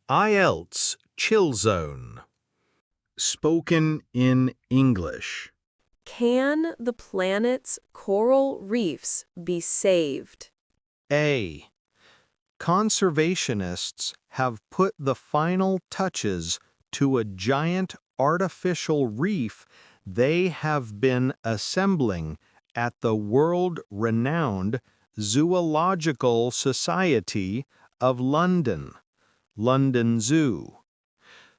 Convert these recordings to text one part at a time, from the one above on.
IELTS Chill Zone. Spoken in English. Can the planet's coral reefs be saved? A. Conservationists have put the final touches to a giant artificial reef they have been assembling at the world-renowned Zoological Society of London, London Zoo.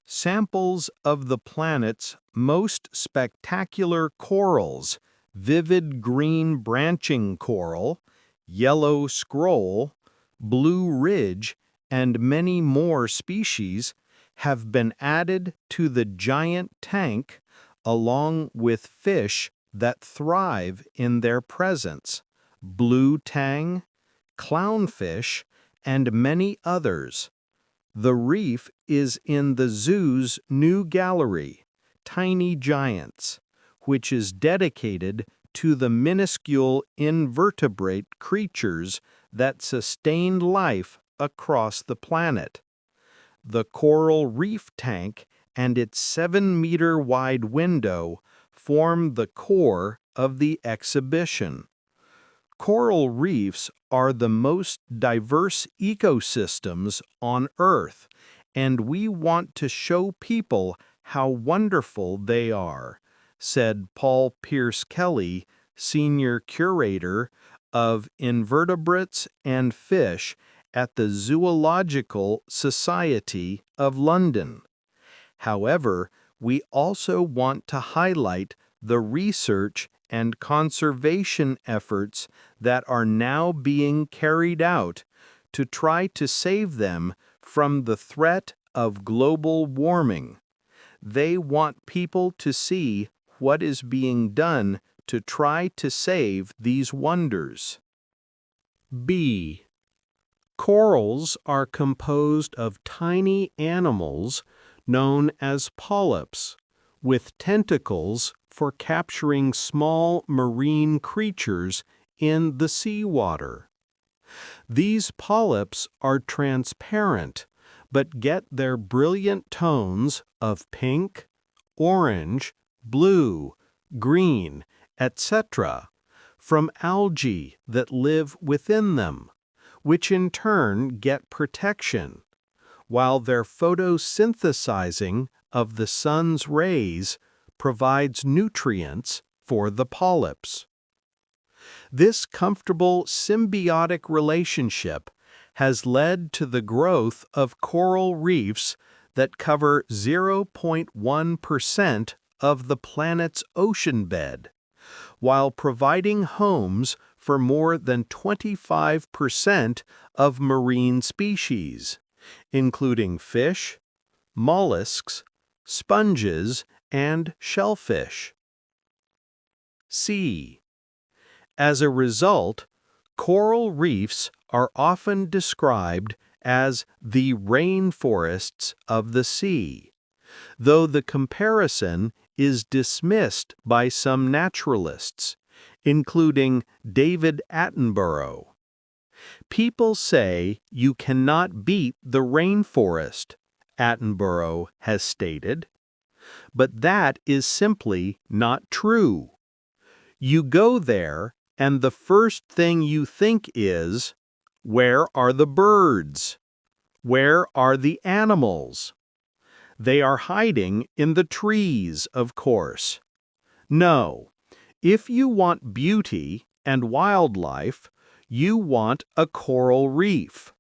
Samples of the planet's most spectacular corals, vivid green branching coral, yellow scroll, blue ridge, and many more species have been added to the giant tank along with fish that thrive in their presence, blue tang, clownfish, and many others. The reef is in the zoo's new gallery, Tiny Giants, which is dedicated to the minuscule invertebrate creatures that sustained life across the planet. The coral reef tank and its 7-meter-wide window form the core of the exhibition. Coral reefs are the most diverse ecosystems on Earth, and we want to show people how wonderful they are, said Paul Pierce Kelly, Senior Curator of Invertebrates and Fish at the Zoological Society of London. However, we also want to highlight the research and conservation efforts that are now being carried out to try to save them from the threat of global warming. They want people to see what is being done to try to save these wonders. B. Corals are composed of tiny animals known as polyps, with tentacles for capturing small marine creatures in the seawater. These polyps are transparent, but get their brilliant tones of pink, orange, blue, green, etc. from algae that live within them, which in turn get protection, while their photosynthesizing of the sun's rays provides nutrients for the polyps. This comfortable symbiotic relationship has led to the growth of coral reefs that cover 0.1% of the planet's ocean bed, while providing homes for more than 25% of marine species, including fish, mollusks, sponges, and shellfish. C. As a result, coral reefs are often described as the rainforests of the sea, though the comparison is dismissed by some naturalists, including David Attenborough. People say you cannot beat the rainforest, Attenborough has stated. But that is simply not true. You go there, and the first thing you think is, where are the birds? Where are the animals? They are hiding in the trees, of course. No, if you want beauty and wildlife, you want a coral reef.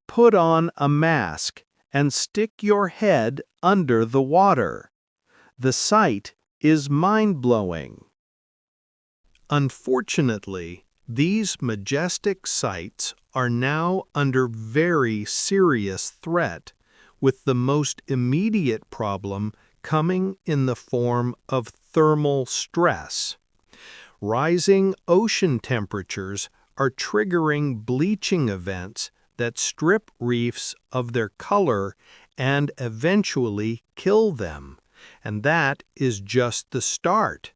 Put on a mask and stick your head under the water. The sight is mind-blowing. Unfortunately, these majestic sights are now under very serious threat, with the most immediate problem coming in the form of thermal stress. Rising ocean temperatures are triggering bleaching events that strip reefs of their color and eventually kill them. And that is just the start.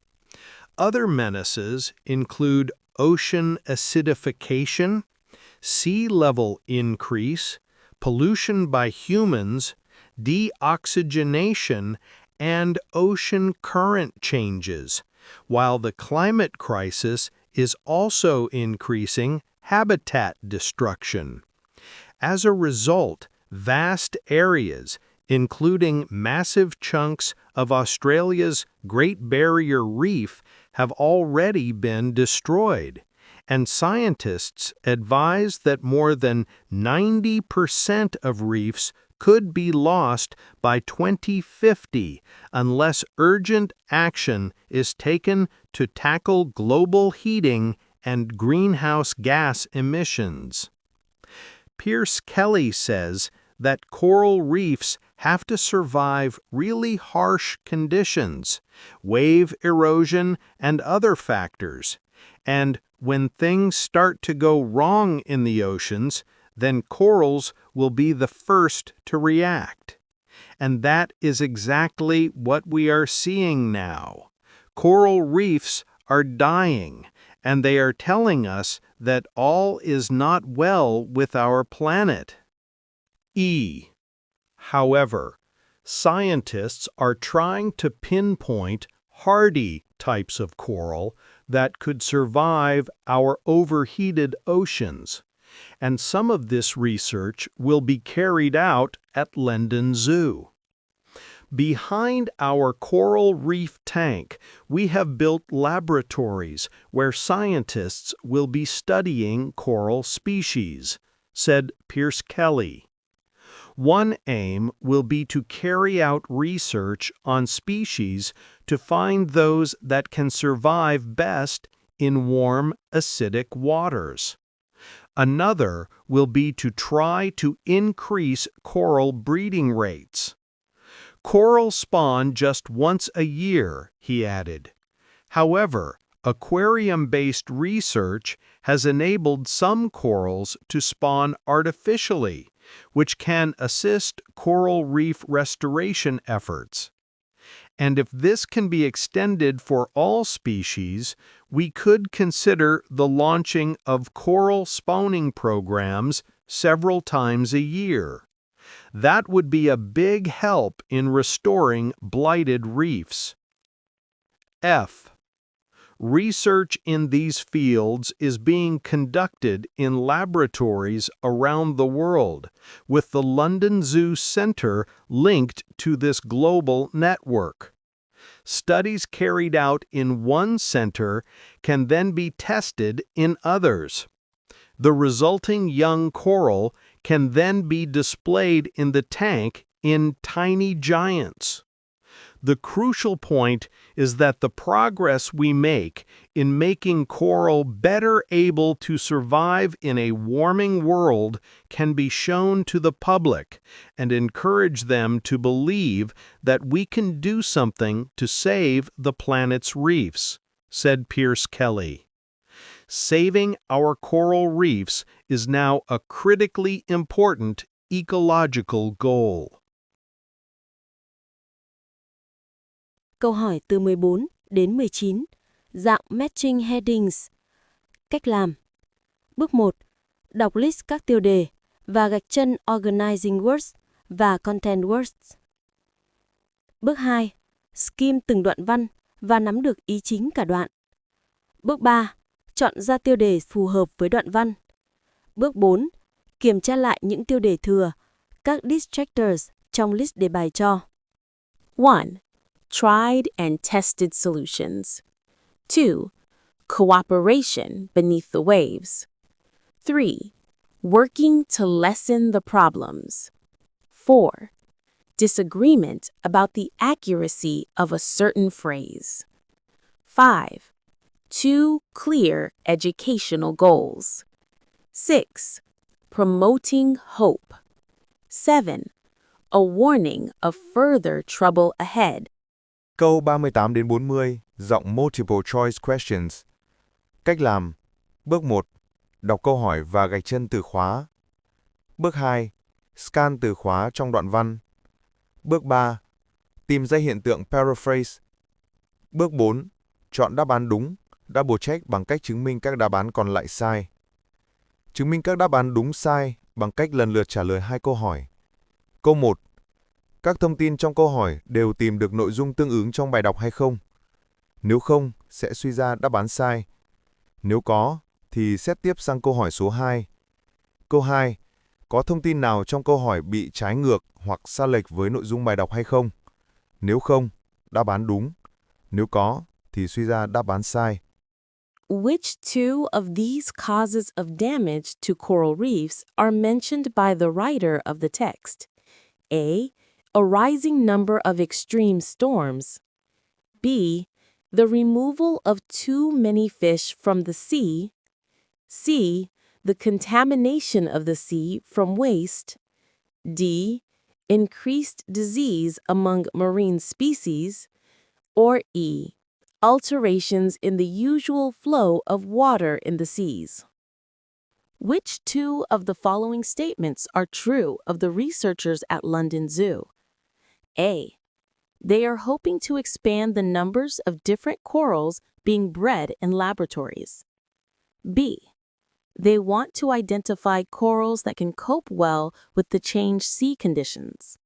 Other menaces include ocean acidification, sea level increase, pollution by humans, deoxygenation, and ocean current changes, while the climate crisis is also increasing habitat destruction. As a result, vast areas, including massive chunks of Australia's Great Barrier Reef, have already been destroyed, and scientists advise that more than 90% of reefs could be lost by 2050 unless urgent action is taken to tackle global heating and greenhouse gas emissions. Pierce Kelly says that coral reefs have to survive really harsh conditions, wave erosion, and other factors, and when things start to go wrong in the oceans, then corals will be the first to react. And that is exactly what we are seeing now. Coral reefs are dying, and they are telling us that all is not well with our planet. However, scientists are trying to pinpoint hardy types of coral that could survive our overheated oceans, and some of this research will be carried out at London Zoo. Behind our coral reef tank, we have built laboratories where scientists will be studying coral species, said Pierce Kelly. One aim will be to carry out research on species to find those that can survive best in warm, acidic waters. Another will be to try to increase coral breeding rates. Coral spawn just once a year, he added. However, aquarium-based research has enabled some corals to spawn artificially, which can assist coral reef restoration efforts. And if this can be extended for all species, we could consider the launching of coral spawning programs several times a year. That would be a big help in restoring blighted reefs. Research in these fields is being conducted in laboratories around the world, with the London Zoo Centre linked to this global network. Studies carried out in one center can then be tested in others. The resulting young coral can then be displayed in the tank in tiny giants. The crucial point is that the progress we make in making coral better able to survive in a warming world can be shown to the public and encourage them to believe that we can do something to save the planet's reefs, said Pierce Kelly. Saving our coral reefs is now a critically important ecological goal. Câu hỏi từ 14 đến 19. Dạng matching headings. Cách làm. Bước 1. Đọc list các tiêu đề và gạch chân organizing words và content words. Bước 2. Skim từng đoạn văn và nắm được ý chính cả đoạn. Bước 3. Chọn ra tiêu đề phù hợp với đoạn văn. Bước 4. Kiểm tra lại những tiêu đề thừa, các distractors trong list đề bài cho. 1. Tried and tested solutions. 2. Cooperation beneath the waves. 3. Working to lessen the problems. 4. Disagreement about the accuracy of a certain phrase. 5. 2 clear educational goals. 6. Promoting hope. 7. A warning of further trouble ahead. Câu 38 đến 40, giọng multiple choice questions. Cách làm. Bước 1. Đọc câu hỏi và gạch chân từ khóa. Bước 2. Scan từ khóa trong đoạn văn. Bước 3. Tìm ra hiện tượng paraphrase. Bước 4. Chọn đáp án đúng, double check bằng cách chứng minh các đáp án còn lại sai. Chứng minh các đáp án đúng sai bằng cách lần lượt trả lời 2 câu hỏi. Câu 1. Các thông tin trong câu hỏi đều tìm được nội dung tương ứng trong bài đọc hay không? Nếu không, sẽ suy ra đáp án sai. Nếu có, thì xét tiếp sang câu hỏi số 2. Câu 2. Có thông tin nào trong câu hỏi bị trái ngược hoặc sai lệch với nội dung bài đọc hay không? Nếu không, đáp án đúng. Nếu có, thì suy ra đáp án sai. Which two of these causes of damage to coral reefs are mentioned by the writer of the text? A. A rising number of extreme storms. B. The removal of too many fish from the sea. C. The contamination of the sea from waste. D. Increased disease among marine species. Or E. Alterations in the usual flow of water in the seas. Which two of the following statements are true of the researchers at London Zoo? A. They are hoping to expand the numbers of different corals being bred in laboratories. B. They want to identify corals that can cope well with the changed sea conditions.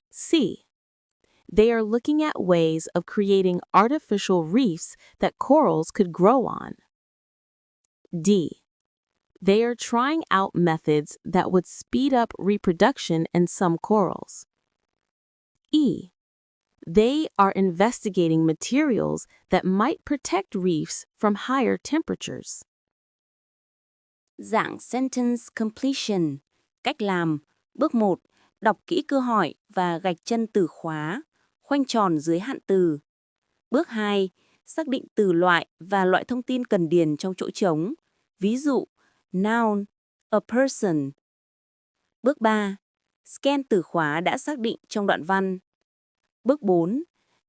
C. They are looking at ways of creating artificial reefs that corals could grow on. D. They are trying out methods that would speed up reproduction in some corals. E. They are investigating materials that might protect reefs from higher temperatures. Dạng sentence completion. Cách làm. Bước 1. Đọc kỹ câu hỏi và gạch chân từ khóa, khoanh tròn dưới hạn từ. Bước 2. Xác định từ loại và loại thông tin cần điền trong chỗ trống. Ví dụ, noun, a person. Bước 3. Scan từ khóa đã xác định trong đoạn văn. Bước 4.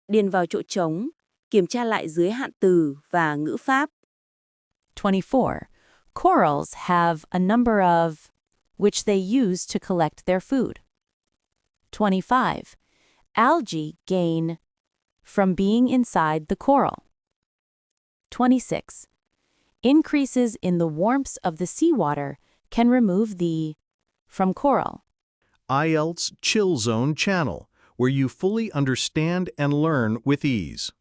Điền vào chỗ trống, kiểm tra lại dưới hạn từ và ngữ pháp. 24. Corals have a number of which they use to collect their food. 25. Algae gain from being inside the coral. 26. Increases in the warmth of the seawater can remove the from coral. IELTS Chill Zone channel, where you fully understand and learn with ease.